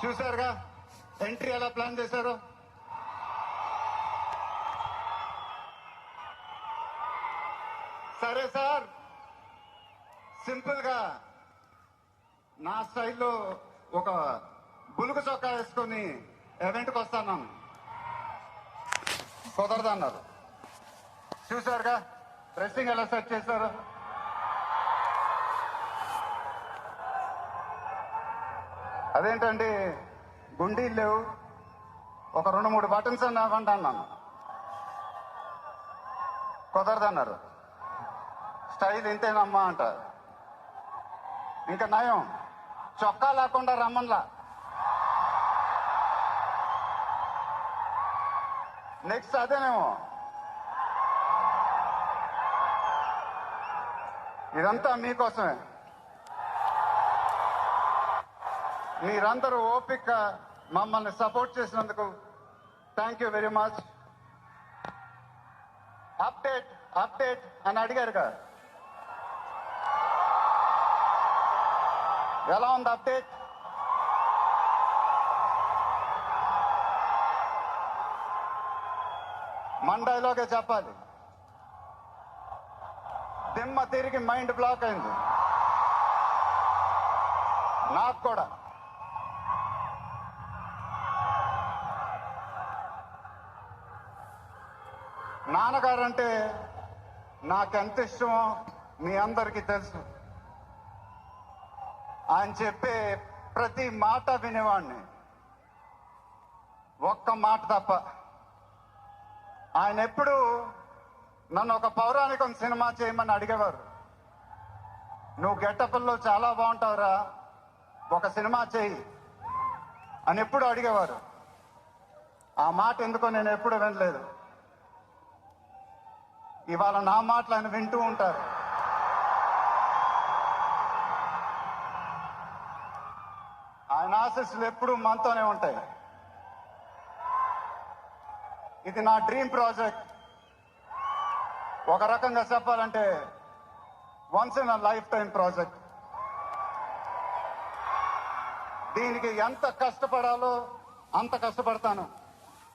చూసారుగా ఎంట్రీ ఎలా ప్లాన్ చేశారు. సరే సార్, సింపుల్ గా నా స్టైల్లో ఒక బులుగు చొక్కా వేసుకొని ఈవెంట్కి వస్తాను. కుదరదన్నారు. చూసారుగా డ్రెస్సింగ్ ఎలా సెట్ చేశారు. అదేంటండి గుండీలు లేవు, ఒక 2-3 బటన్స్ అని అవ్వండి అన్నాను. కుదరదన్నారు. స్టైల్ ఇంతేనమ్మా అంట. ఇంకా నయం, చొక్కా లేకుండా రమ్మన్లా. నెక్స్ట్ అదేనేమో. ఇదంతా మీకోసమే. మీరందరూ ఓపిక మమ్మల్ని సపోర్ట్ చేసినందుకు thank you very much. Update update అని అడిగారుగా, ఎలా ఉంది అప్డేట్? మండైలోకే చెప్పాలి. దిమ్మ తిరిగి మైండ్ బ్లాక్ అయింది నాకు కూడా. నాన్నగారంటే నాకెంత ఇష్టమో మీ అందరికీ తెలుసు. ఆయన చెప్పే ప్రతి మాట వినేవాడిని, ఒక్క మాట తప్ప. ఆయన ఎప్పుడు నన్ను ఒక పౌరాణికం సినిమా చేయమని అడిగేవారు. నువ్వు గెటప్ల్లో చాలా బాగుంటావురా, ఒక సినిమా చేయి అని ఎప్పుడు అడిగేవారు. ఆ మాట ఎందుకో నేను ఎప్పుడు వినలేదు. ఇవాళ నా మాటలు ఆయన వింటూ ఉంటారు. ఆయన ఆశీస్సులు ఎప్పుడూ మనతోనే ఉంటాయి. ఇది నా డ్రీమ్ ప్రాజెక్ట్. ఒక రకంగా చెప్పాలంటే once in a life time project. దీనికి ఎంత కష్టపడాలో అంత కష్టపడతాను.